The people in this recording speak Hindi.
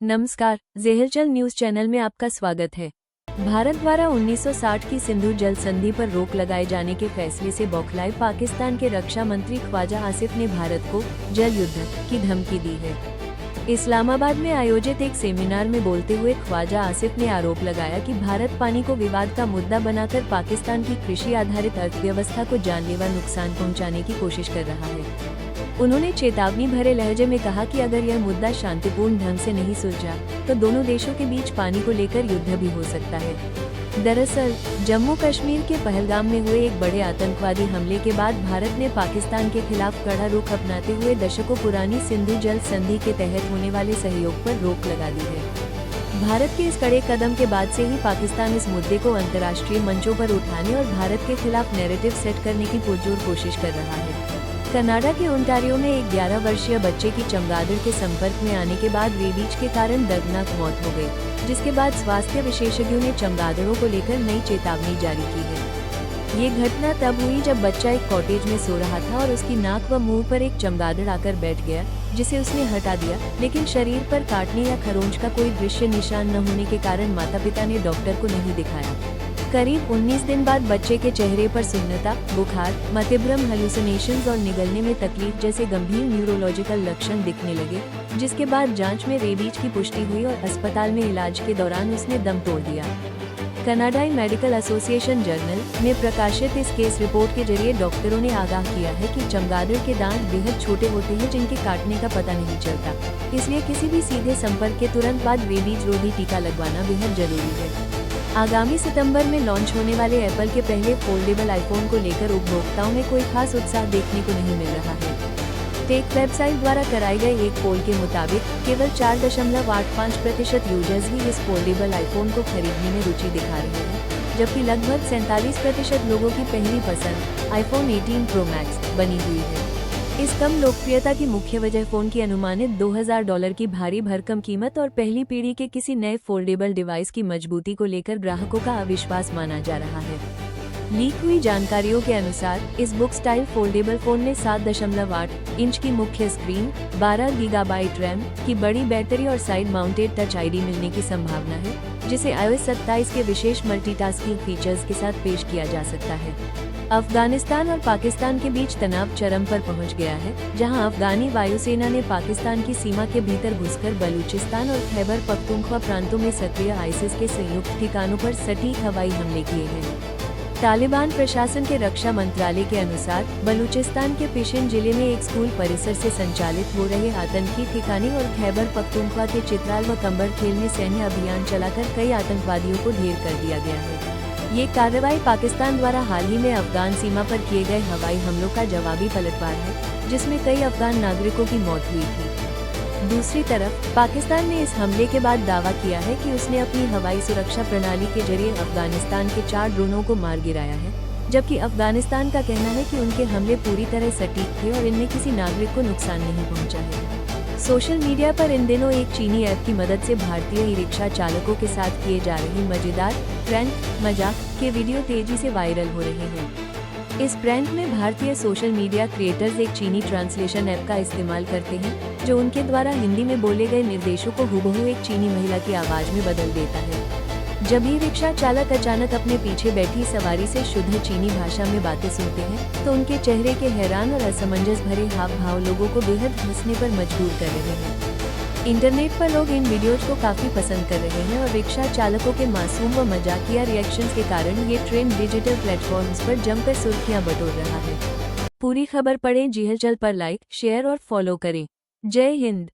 नमस्कार, ज़ेहलचल न्यूज़ चैनल में आपका स्वागत है। भारत द्वारा 1960 की सिंधु जल संधि पर रोक लगाए जाने के फैसले से बौखलाए पाकिस्तान के रक्षा मंत्री ख्वाजा आसिफ ने भारत को जल युद्ध की धमकी दी है। इस्लामाबाद में आयोजित एक सेमिनार में बोलते हुए ख्वाजा आसिफ ने आरोप लगाया कि भारत पानी को विवाद का मुद्दा बनाकर पाकिस्तान की कृषि आधारित अर्थव्यवस्था को जानलेवा नुकसान पहुंचाने की कोशिश कर रहा है। उन्होंने चेतावनी भरे लहजे में कहा कि अगर यह मुद्दा शांतिपूर्ण ढंग से नहीं सुलझा तो दोनों देशों के बीच पानी को लेकर युद्ध भी हो सकता है। दरअसल जम्मू कश्मीर के पहलगाम में हुए एक बड़े आतंकवादी हमले के बाद भारत ने पाकिस्तान के खिलाफ कड़ा रुख अपनाते हुए दशकों पुरानी सिंधु जल संधि के तहत होने वाले सहयोग पर रोक लगा दी है। भारत के इस कड़े कदम के बाद से ही पाकिस्तान इस मुद्दे को अंतर्राष्ट्रीय मंचों पर उठाने और भारत के खिलाफ नैरेटिव सेट करने की पुरजोर कोशिश कर रहा है। कनाडा के ओंटारियो में एक 11 वर्षीय बच्चे की चमगादड़ के संपर्क में आने के बाद रेबीज के कारण दर्दनाक मौत हो गई, जिसके बाद स्वास्थ्य विशेषज्ञों ने चमगादड़ों को लेकर नई चेतावनी जारी की है। ये घटना तब हुई जब बच्चा एक कॉटेज में सो रहा था और उसकी नाक व मुंह पर एक चमगादड़ आकर बैठ गया, जिसे उसने हटा दिया, लेकिन शरीर पर काटने या खरोंच का कोई दृश्य निशान न होने के कारण माता पिता ने डॉक्टर को नहीं दिखाया। करीब 19 दिन बाद बच्चे के चेहरे पर सुन्नता, बुखार, मतिभ्रम, हेलुसिनेशंस और निगलने में तकलीफ जैसे गंभीर न्यूरोलॉजिकल लक्षण दिखने लगे, जिसके बाद जांच में रेबीज की पुष्टि हुई और अस्पताल में इलाज के दौरान उसने दम तोड़ दिया। कनाडाई मेडिकल एसोसिएशन जर्नल में प्रकाशित इस केस रिपोर्ट के जरिए डॉक्टरों ने आगाह किया है कि चमगादड़ के दांत बेहद छोटे होते हैं, जिनके काटने का पता नहीं चलता, इसलिए किसी भी सीधे संपर्क के तुरंत बाद रेबीज रोधी टीका लगवाना बेहद जरूरी है। आगामी सितंबर में लॉन्च होने वाले एप्पल के पहले फोल्डेबल आईफोन को लेकर उपभोक्ताओं में कोई खास उत्साह देखने को नहीं मिल रहा है। टेक वेबसाइट द्वारा कराए गए एक पोल के मुताबिक केवल 4.85% यूजर्स ही इस फोल्डेबल आईफोन को खरीदने में रुचि दिखा रहे हैं, जबकि लगभग 47% लोगों की पहली पसंद आईफोन 18 प्रो मैक्स बनी हुई है। इस कम लोकप्रियता की मुख्य वजह फोन की अनुमानित $2000 की भारी भरकम कीमत और पहली पीढ़ी के किसी नए फोल्डेबल डिवाइस की मजबूती को लेकर ग्राहकों का अविश्वास माना जा रहा है। लीक हुई जानकारियों के अनुसार इस बुक स्टाइल फोल्डेबल फोन में 7.8 इंच की मुख्य स्क्रीन, 12 गीगाबाइट रैम की बड़ी बैटरी और साइड माउंटेड टच आईडी मिलने की संभावना है, जिसे iOS 27 के विशेष मल्टीटास्किंग फीचर्स के साथ पेश किया जा सकता है। अफगानिस्तान और पाकिस्तान के बीच तनाव चरम पर पहुंच गया है, जहां अफगानी वायुसेना ने पाकिस्तान की सीमा के भीतर घुसकर बलूचिस्तान और खैबर पख्तूनख्वा प्रांतों में सक्रिय आईसिस के संयुक्त ठिकानों पर सटीक हवाई हमले किए हैं। तालिबान प्रशासन के रक्षा मंत्रालय के अनुसार बलूचिस्तान के पिशिन जिले में एक स्कूल परिसर से संचालित हो रहे आतंकी ठिकाने और खैबर पख्तूनख्वा के चित्राल व कंबर खेल में सैन्य अभियान चलाकर कई आतंकवादियों को ढेर कर दिया गया है। ये कार्रवाई पाकिस्तान द्वारा हाल ही में अफगान सीमा पर किए गए हवाई हमलों का जवाबी पलटवार है, जिसमें कई अफगान नागरिकों की मौत हुई थी। दूसरी तरफ पाकिस्तान ने इस हमले के बाद दावा किया है कि उसने अपनी हवाई सुरक्षा प्रणाली के जरिए अफगानिस्तान के 4 ड्रोनों को मार गिराया है, जबकि अफगानिस्तान का कहना है कि उनके हमले पूरी तरह सटीक थे और इनमें किसी नागरिक को नुकसान नहीं पहुंचा है। सोशल मीडिया पर इन दिनों एक चीनी ऐप की मदद से भारतीय ई रिक्शा चालकों के साथ किए जा रहे मजेदार प्रैंक मजाक के वीडियो तेजी से वायरल हो रहे हैं। इस प्रैंक में भारतीय सोशल मीडिया क्रिएटर्स एक चीनी ट्रांसलेशन ऐप का इस्तेमाल करते हैं, जो उनके द्वारा हिंदी में बोले गए निर्देशों को हूबहू एक चीनी महिला की आवाज में बदल देता है। जब ई रिक्शा चालक अचानक अपने पीछे बैठी सवारी से शुद्ध चीनी भाषा में बातें सुनते हैं, तो उनके चेहरे के हैरान और असमंजस भरे हाव भाव लोगों को बेहद हंसने पर मजबूर कर रहे हैं। इंटरनेट पर लोग इन वीडियोज को काफी पसंद कर रहे हैं और रिक्शा चालकों के मासूम व मजाकिया रिएक्शंस के कारण ये ट्रेंड डिजिटल प्लेटफॉर्म्स पर जमकर सुर्खियां बटोर रहा है। पूरी खबर पढ़ें ज़ेहलचल पर लाइक, शेयर और फॉलो करें। जय हिंद।